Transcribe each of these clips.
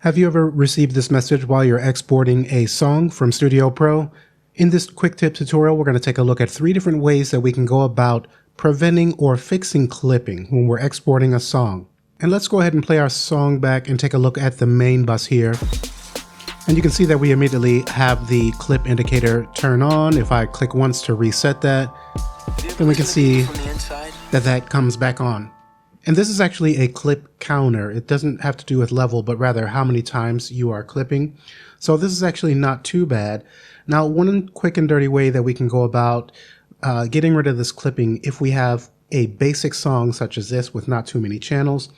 Have you ever received this message while you're exporting a song from Studio Pro? In this quick tip tutorial, we're going to take a look at 3 different ways that we can go about preventing or fixing clipping when we're exporting a song. And let's go ahead and play our song back and take a look at the main bus here. And you can see that we immediately have the clip indicator turn on. If I click once to reset that, then we can see that that comes back on. And this is actually a clip counter. It doesn't have to do with level, but rather how many times you are clipping. So this is actually not too bad. Now, one quick and dirty way that we can go about getting rid of this clipping if we have a basic song such as this with not too many channels.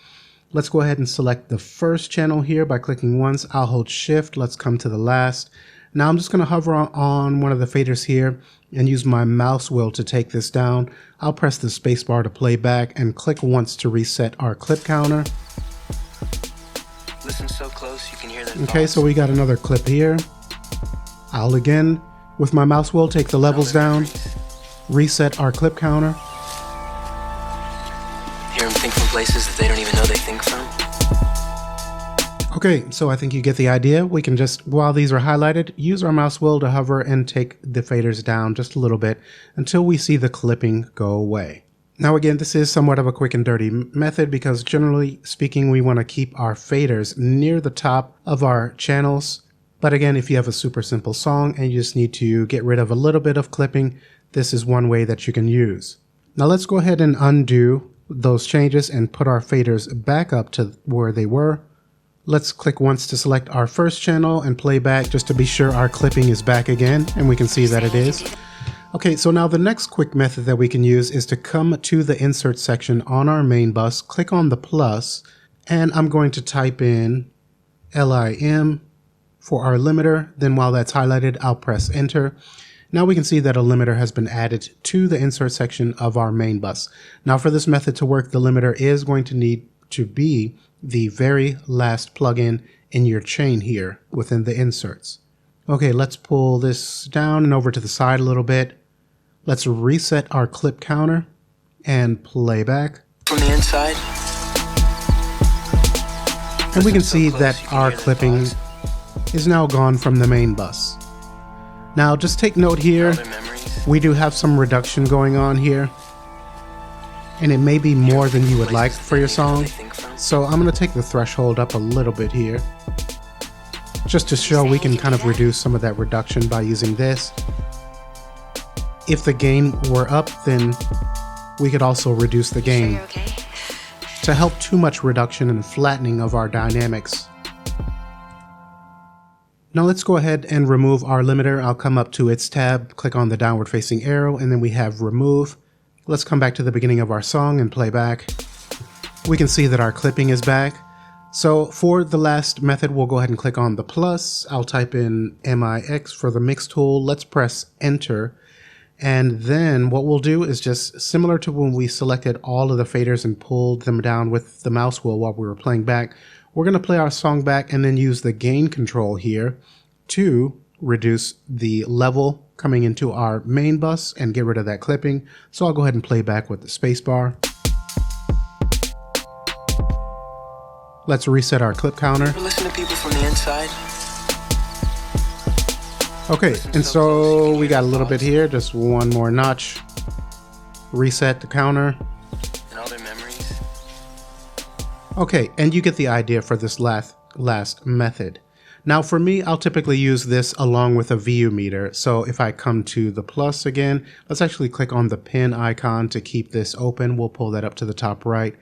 Let's go ahead and select the first channel here by clicking once. I'll hold shift. Let's come to the last. Now I'm just going to hover on one of the faders here and use my mouse wheel to take this down. I'll press the spacebar to play back and click once to reset our clip counter. Listen so close you can hear that. Okay, so we got another clip here. I'll again, with my mouse wheel, take the levels down, reset our clip counter. Hear them think from places that they don't even know they think from. Okay, so I think you get the idea. We can just, while these are highlighted, use our mouse wheel to hover and take the faders down just a little bit until we see the clipping go away. Now again, this is somewhat of a quick and dirty method because generally speaking, we want to keep our faders near the top of our channels. But again, if you have a super simple song and you just need to get rid of a little bit of clipping, this is one way that you can use. Now let's go ahead and undo those changes and put our faders back up to where they were. Let's click once to select our first channel and play back just to be sure our clipping is back again, and we can see that it is. Okay, so now the next quick method that we can use is to come to the insert section on our main bus, click on the plus, and I'm going to type in LIM for our limiter. Then while that's highlighted, I'll press enter. Now we can see that a limiter has been added to the insert section of our main bus. Now for this method to work, the limiter is going to need to be the very last plugin in your chain here within the inserts. Okay, let's pull this down and over to the side a little bit. Let's reset our clip counter and play back. From the inside. And we can see that our clipping is now gone from the main bus. Now just take note here, we do have some reduction going on here. And it may be more than you would like for your song. So I'm going to take the threshold up a little bit here, just to show we can kind of reduce some of that reduction by using this. If the gain were up, then we could also reduce the gain to help too much reduction and flattening of our dynamics. Now let's go ahead and remove our limiter. I'll come up to its tab, click on the downward facing arrow, and then we have remove. Let's come back to the beginning of our song and play back. We can see that our clipping is back. So for the last method, we'll go ahead and click on the plus. I'll type in MIX for the mix tool. Let's press enter. And then what we'll do is just similar to when we selected all of the faders and pulled them down with the mouse wheel while we were playing back, we're going to play our song back and then use the gain control here to reduce the level coming into our main bus and get rid of that clipping. So I'll go ahead and play back with the spacebar. Let's reset our clip counter. Listen to people from the inside. Okay, and so we got a little bit here, just one more notch. Reset the counter. And all their memories. Okay, and you get the idea for this last method. Now for me, I'll typically use this along with a VU meter. So if I come to the plus again, let's actually click on the pen icon to keep this open. We'll pull that up to the top right.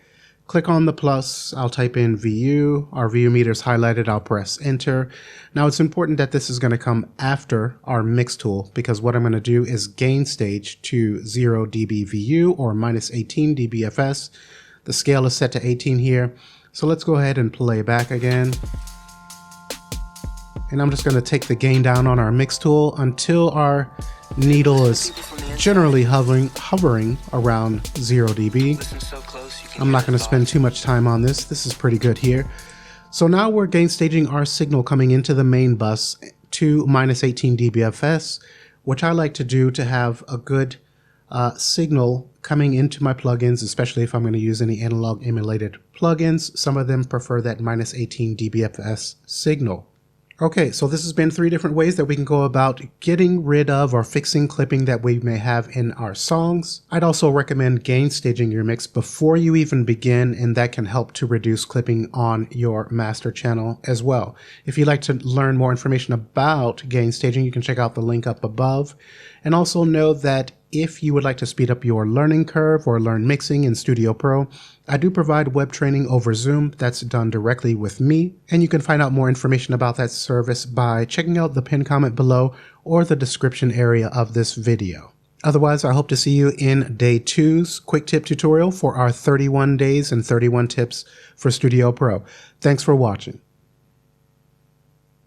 Click on the plus, I'll type in VU, our VU meter is highlighted, I'll press enter. Now it's important that this is going to come after our mix tool because what I'm going to do is gain stage to 0 dB VU or minus 18 dBFS. The scale is set to 18 here. So let's go ahead and play back again. And I'm just going to take the gain down on our mix tool until our needle is generally hovering around 0 dB. I'm not going to spend too much time on this. This is pretty good here. So now we're gain staging our signal coming into the main bus to minus 18 dBFS, which I like to do to have a good signal coming into my plugins, especially if I'm going to use any analog emulated plugins. Some of them prefer that minus 18 dBFS signal. Okay, so this has been 3 different ways that we can go about getting rid of or fixing clipping that we may have in our songs. I'd also recommend gain staging your mix before you even begin, and that can help to reduce clipping on your master channel as well. If you'd like to learn more information about gain staging, you can check out the link up above. And also know that if you would like to speed up your learning curve or learn mixing in Studio Pro, I do provide web training over Zoom that's done directly with me, and you can find out more information about that service by checking out the pinned comment below or the description area of this video. Otherwise, I hope to see you in day 2's quick tip tutorial for our 31 days and 31 tips for Studio Pro. Thanks for watching.